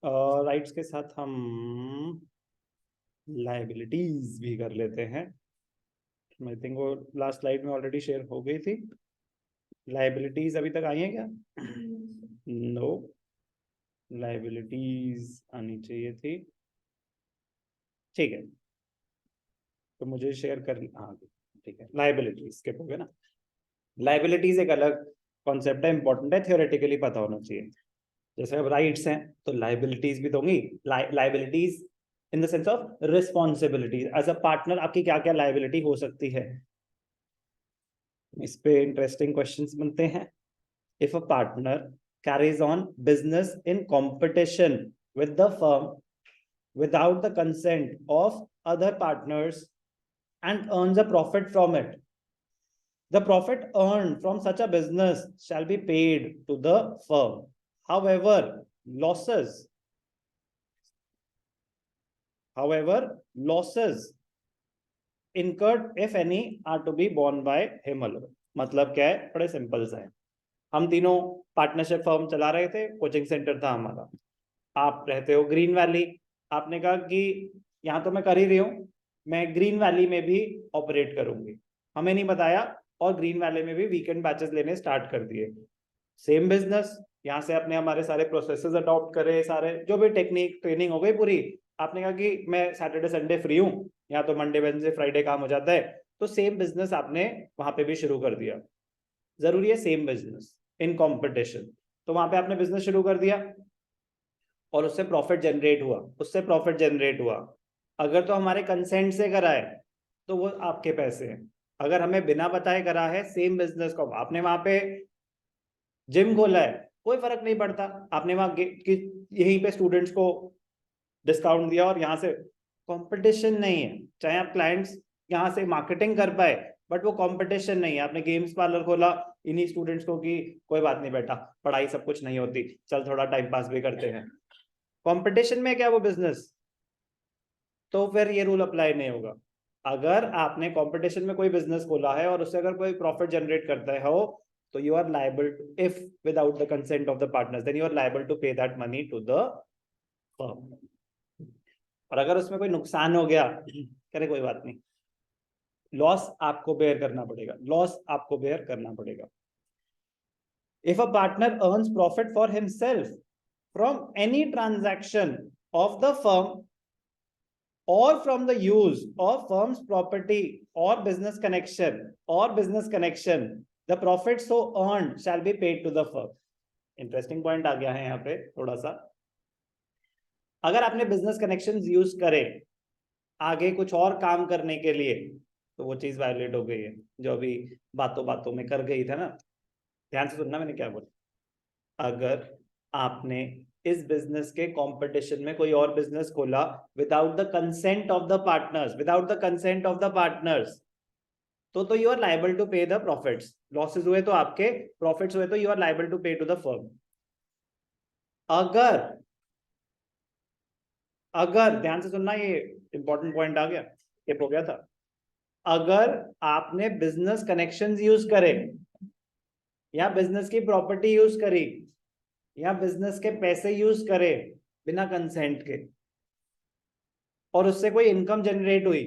Rights के साथ हम लाइबिलिटीज भी कर लेते हैं। आई थिंक वो लास्ट स्लाइड में ऑलरेडी शेयर हो गई थी। लाइबिलिटीज अभी तक आई है क्या? नो, लाइबिलिटीज आनी चाहिए थी। ठीक है, तो मुझे शेयर कर, हाँ ठीक है, लाइबिलिटीज स्किप हो गया ना। लाइबिलिटीज एक अलग कॉन्सेप्ट है, इंपॉर्टेंट है, थियोरेटिकली पता होना चाहिए। जैसे अब राइट्स हैं तो लाइबिलिटीज भी तो होंगी। Liabilities in the sense of responsibilities, as a partner आपकी क्या क्या लाइबिलिटी हो सकती है। इस पे इंटरेस्टिंग क्वेश्चंस बनते हैं। If a partner carries on business in competition with the firm without the consent of other partners and earns a profit from it, the profit earned from such a business shall be paid to the firm. However, losses however losses incurred if any are to be borne by him alone. मतलब क्या है, बड़े simple सा है। हम तीनों partnership firm चला रहे थे, कोचिंग सेंटर था हमारा। आप रहते हो ग्रीन वैली, आपने कहा कि यहाँ तो मैं कर ही रही हूँ, मैं ग्रीन वैली में भी ऑपरेट करूंगी। हमें नहीं बताया और ग्रीन वैली में भी वीकेंड बैचेस लेने स्टार्ट कर दिए। सेम बिजनेस, यहाँ से आपने हमारे सारे प्रोसेसेस अडॉप्ट करे, सारे जो भी टेक्निक ट्रेनिंग हो गई पूरी। आपने कहा कि मैं सैटरडे संडे फ्री हूँ, या तो मंडे वेडनेसडे फ्राइडे काम हो जाता है, तो सेम बिजनेस आपने वहां पे भी शुरू कर दिया। जरूरी है सेम बिजनेस इन कॉम्पिटिशन, तो वहां पे आपने बिजनेस शुरू कर दिया और उससे प्रॉफिट जनरेट हुआ। अगर तो हमारे कंसेंट से करा है तो वो आपके पैसे हैं। अगर हमें बिना बताए करा है सेम बिजनेस को, आपने वहां पे जिम खोला है, कोई फर्क नहीं पड़ता, आपने वहां यहीं पे स्टूडेंट्स को डिस्काउंट दिया और यहाँ से कंपटीशन नहीं है। चाहे आप क्लाइंट्स यहाँ से मार्केटिंग कर पाए, बट वो कंपटीशन नहीं है। आपने गेम्स पार्लर खोला इन्हीं स्टूडेंट्स को कि कोई बात नहीं बेटा, पढ़ाई सब कुछ नहीं होती, चल थोड़ा टाइम पास भी करते हैं। कंपटीशन में क्या वो बिजनेस, तो फिर ये रूल अप्लाई नहीं होगा। अगर आपने कंपटीशन में कोई बिजनेस खोला है और उससे अगर कोई प्रॉफिट जनरेट करता है हो, तो you are liable, if without the consent of the partners, then you are liable to pay that money to the firm. और अगर उसमें कोई नुकसान हो गया, करे कोई बात नहीं, लॉस आपको बेयर करना पड़ेगा, लॉस आपको बेयर करना पड़ेगा। If a partner earns profit for himself from any transaction of the firm or from the use of firm's property or business connection, the profit so earned shall be paid to the firm. Interesting point आ गया है यहाँ पे थोड़ा सा। अगर आपने business connection use करे आगे कुछ और काम करने के लिए, तो वो चीज वायलेट हो गई है, जो अभी बातों बातों में कर गई था ना। ध्यान से सुनना मैंने क्या बोला। अगर आपने इस बिजनेस के कंपटीशन में कोई और बिजनेस खोला without the consent of the partners, तो यू आर लायबल टू पे द प्रॉफिट्स। लॉसेस हुए तो आपके, प्रॉफिट्स हुए तो you are liable to pay to the firm. अगर अगर ध्यान से सुनना, ये इंपॉर्टेंट पॉइंट आ गया, ये हो गया था। अगर आपने बिजनेस कनेक्शंस यूज करे, या बिजनेस की प्रॉपर्टी यूज करी, या बिजनेस के पैसे यूज करे बिना कंसेंट के, और उससे कोई इनकम जनरेट हुई,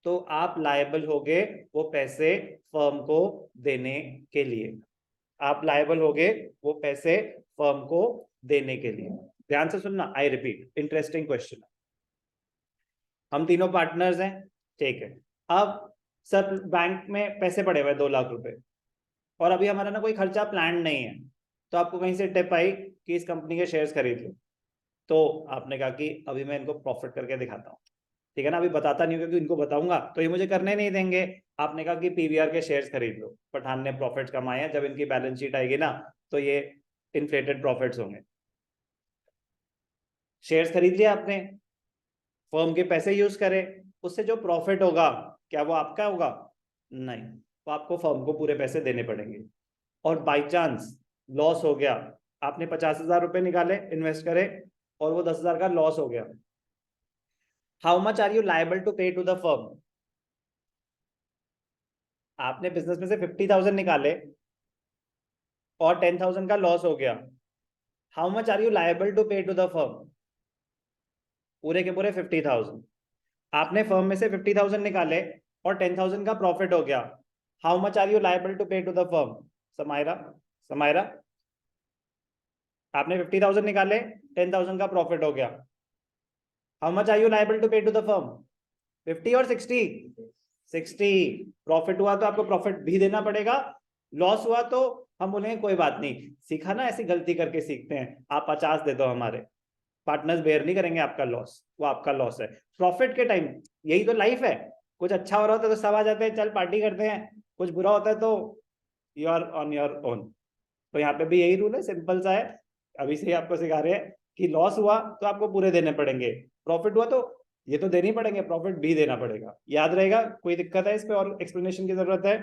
तो आप लायबल होगे वो पैसे फर्म को देने के लिए। आप लायबल होगे वो पैसे फर्म को देने के लिए। ध्यान से सुनना, आई रिपीट, इंटरेस्टिंग क्वेश्चन। हम तीनों पार्टनर्स हैं, ठीक है। अब सर बैंक में पैसे पड़े हुए 2 लाख रुपए, और अभी हमारा ना कोई खर्चा प्लान नहीं है, तो आपको कहीं से टिप आई कि इस कंपनी के शेयर्स खरीद लो। तो आपने कहा कि अभी मैं इनको प्रॉफिट करके दिखाता हूँ, ठीक है ना, अभी बताता नहीं हूँ क्योंकि इनको बताऊंगा तो ये मुझे करने नहीं देंगे। आपने कहा कि पीवीआर के शेयर्स खरीद लो, पठान ने प्रॉफिट्स कमाए हैं, जब इनकी बैलेंस शीट आएगी ना तो ये इन्फ्लेटेड प्रॉफिट्स होंगे। शेयर्स खरीद लिया आपने, फर्म के पैसे यूज करे, उससे जो प्रॉफिट होगा क्या वो आपका होगा? नहीं, तो आपको फर्म को पूरे पैसे देने पड़ेंगे। और बाई चांस लॉस हो गया, आपने 50,000 रुपए निकाले इन्वेस्ट करे और वो 10,000 का लॉस हो गया, how much are you liable to pay to the firm? आपने बिजनेस में से 50,000 निकाले और 10,000 का लॉस हो गया, how much are you liable to pay to the firm? पूरे के पूरे 50,000। आपने फर्म में से 50,000 निकाले और 10,000 का प्रॉफिट हो गया। How much are you liable to pay to the firm? Samaira, Samaira, आपने 50,000 निकाले, 10,000 का प्रॉफिट हो गया। How much are you liable to pay to the firm? 50 और 60? 60। प्रॉफिट हुआ तो आपको प्रॉफिट भी देना पड़ेगा, लॉस हुआ तो हम बोलेंगे कोई बात नहीं, सीखा ना, ऐसी गलती करके सीखते हैं, आप 50 दे दो, हमारे पार्टनर्स बेयर नहीं करेंगे आपका लॉस, वो आपका लॉस है। प्रॉफिट के टाइम यही तो लाइफ है, कुछ अच्छा हो रहा होता है तो सब आ जाते हैं, चल पार्टी करते हैं, कुछ बुरा होता है तो you are on your own. तो यहाँ पे भी यही रूल है, सिंपल सा है, अभी से ही आपको सिखा रहे हैं कि लॉस हुआ तो आपको पूरे देने पड़ेंगे, प्रॉफिट हुआ तो ये तो देने ही पड़ेंगे, प्रॉफिट भी देना पड़ेगा। याद रहेगा? कोई दिक्कत है इस पे और एक्सप्लेनेशन की जरूरत है?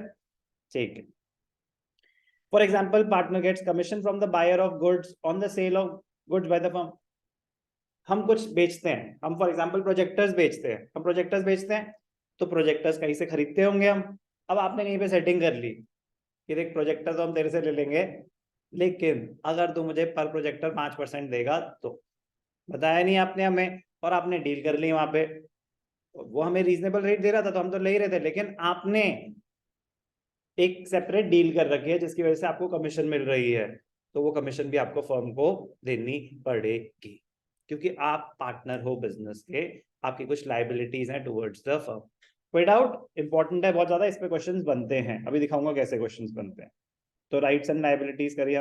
ठीक है। For example, partner gets commission from the buyer of goods on the sale of goods by the firm. हम कुछ बेचते हैं, हम फॉर एग्जाम्पल प्रोजेक्टर्स बेचते हैं, हम प्रोजेक्टर्स बेचते हैं तो प्रोजेक्टर्स कहीं से खरीदते होंगे हम। अब आपने कहीं पे सेटिंग कर ली कि देख प्रोजेक्टर तो हम तेरे से ले लेंगे, लेकिन अगर तू मुझे पर प्रोजेक्टर 5% देगा तो। बताया नहीं आपने हमें, और आपने डील कर ली वहां पे, वो हमें रीजनेबल रेट दे रहा था तो हम तो ले ही रहे थे, लेकिन आपने एक सेपरेट डील कर रखी है जिसकी वजह से आपको कमीशन मिल रही है, तो वो कमीशन भी आपको फर्म को देनी पड़ेगी, क्योंकि आप पार्टनर हो बिजनेस के, आपकी कुछ लाइबिलिटीज हैं टुवर्ड्स द फर्म। कोई डाउट? इंपॉर्टेंट है बहुत ज्यादा, इस पे क्वेश्चंस बनते हैं, अभी दिखाऊंगा कैसे क्वेश्चंस बनते हैं। तो राइट्स एंड लाइबिलिटीज करिए।